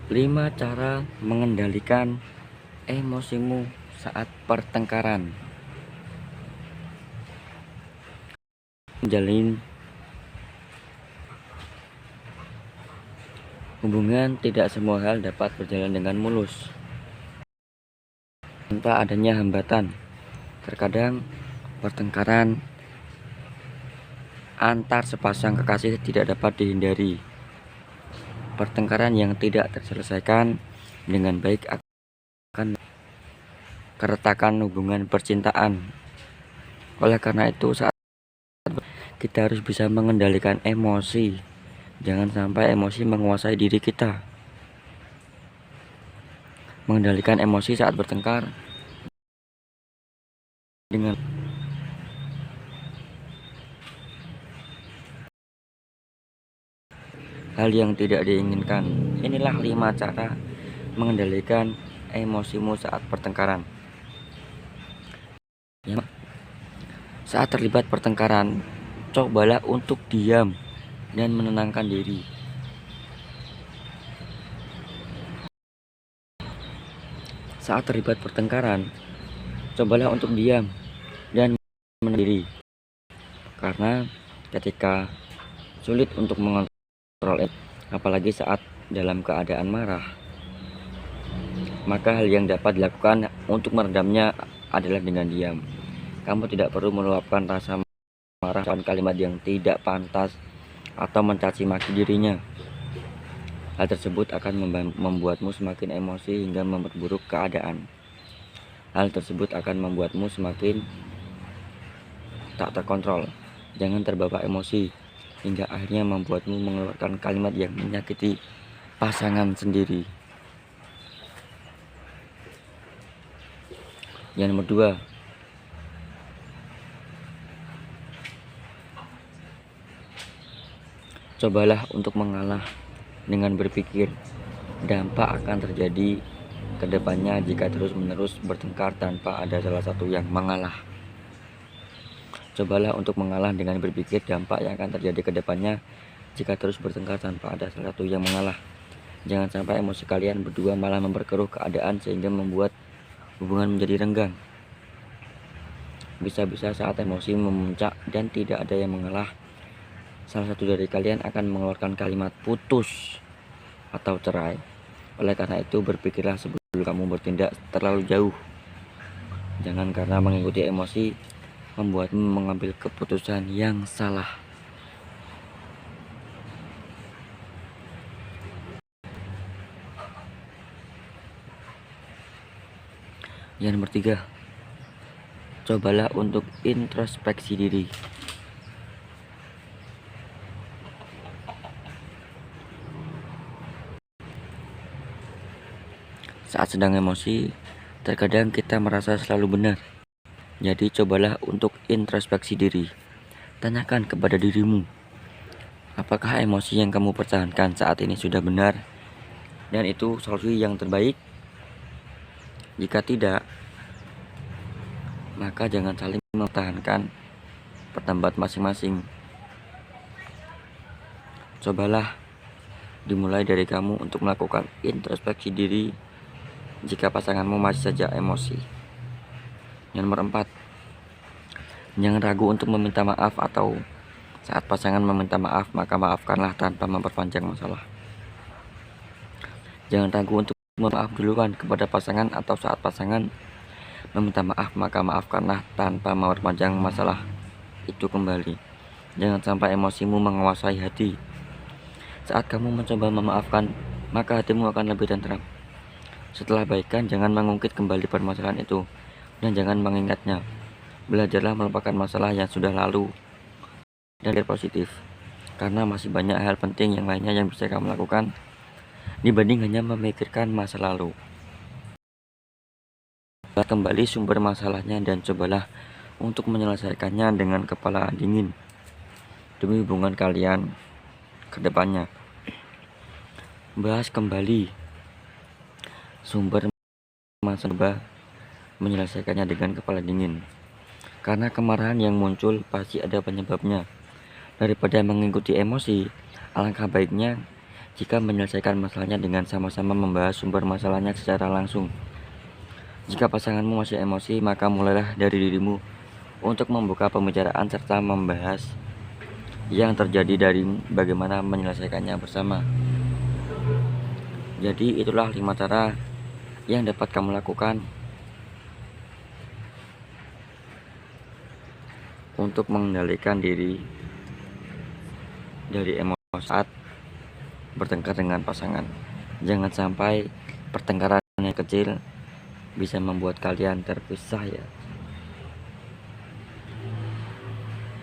5 cara mengendalikan emosimu saat pertengkaran. Menjalin hubungan, tidak semua hal dapat berjalan dengan mulus tanpa adanya hambatan. Terkadang pertengkaran antar sepasang kekasih tidak dapat dihindari. Pertengkaran yang tidak terselesaikan dengan baik akan keretakan hubungan percintaan. Oleh karena itu, saat kita harus bisa mengendalikan emosi. Jangan sampai emosi menguasai diri kita. Mengendalikan emosi saat bertengkar dengan hal yang tidak diinginkan. Inilah 5 cara mengendalikan emosimu saat pertengkaran. Saat terlibat pertengkaran, cobalah untuk diam dan menenangkan diri. Saat terlibat pertengkaran, cobalah untuk diam dan menenangkan diri. Karena ketika sulit untuk mengontrol, apalagi saat dalam keadaan marah, maka hal yang dapat dilakukan untuk meredamnya adalah dengan diam. Kamu tidak perlu meluapkan rasa marah dengan kalimat yang tidak pantas atau mencaci maki dirinya. Hal tersebut akan membuatmu semakin emosi hingga memperburuk keadaan. Hal tersebut akan membuatmu semakin tak terkontrol. Jangan terbawa emosi hingga akhirnya membuatmu mengeluarkan kalimat yang menyakiti pasangan sendiri. Yang nomor 2, cobalah untuk mengalah dengan berpikir dampak akan terjadi ke depannya jika terus-menerus bertengkar tanpa ada salah satu yang mengalah. Cobalah untuk mengalah dengan berpikir dampak yang akan terjadi ke depannya jika terus bertengkar tanpa ada salah satu yang mengalah. Jangan sampai emosi kalian berdua malah memperkeruh keadaan sehingga membuat hubungan menjadi renggang. Bisa-bisa saat emosi memuncak dan tidak ada yang mengalah, salah satu dari kalian akan mengeluarkan kalimat putus atau cerai. Oleh karena itu, berpikirlah sebelum kamu bertindak terlalu jauh. Jangan karena mengikuti emosi membuatmu mengambil keputusan yang salah. Yang nomor 3, cobalah untuk introspeksi diri. Saat sedang emosi, terkadang kita merasa selalu benar. Jadi cobalah untuk introspeksi diri. Tanyakan kepada dirimu, apakah emosi yang kamu pertahankan saat ini sudah benar dan itu solusi yang terbaik? Jika tidak, maka jangan saling mempertahankan pendapat masing-masing. Cobalah dimulai dari kamu untuk melakukan introspeksi diri jika pasanganmu masih saja emosi. Yang nomor 4, jangan ragu untuk meminta maaf, atau saat pasangan meminta maaf, maka maafkanlah tanpa memperpanjang masalah. Jangan ragu untuk maaf duluan kepada pasangan, atau saat pasangan meminta maaf, maka maafkanlah tanpa memperpanjang masalah itu kembali. Jangan sampai emosimu menguasai hati. Saat kamu mencoba memaafkan, maka hatimu akan lebih tenteram. Setelah baikan, jangan mengungkit kembali permasalahan itu dan jangan mengingatnya. Belajarlah melupakan masalah yang sudah lalu dan positif, karena masih banyak hal penting yang lainnya yang bisa kamu lakukan dibanding hanya memikirkan masa lalu. Kembali sumber masalahnya dan cobalah untuk menyelesaikannya dengan kepala dingin demi hubungan kalian ke depannya. Bahas kembali sumber masalah, menyelesaikannya dengan kepala dingin, karena kemarahan yang muncul pasti ada penyebabnya. Daripada mengikuti emosi, alangkah baiknya jika menyelesaikan masalahnya dengan sama-sama membahas sumber masalahnya secara langsung. Jika pasanganmu masih emosi, maka mulailah dari dirimu untuk membuka pembicaraan serta membahas yang terjadi dari bagaimana menyelesaikannya bersama. Jadi itulah 5 cara yang dapat kamu lakukan untuk mengendalikan diri dari emosi saat bertengkar dengan pasangan. Jangan sampai pertengkaran yang kecil bisa membuat kalian terpisah ya.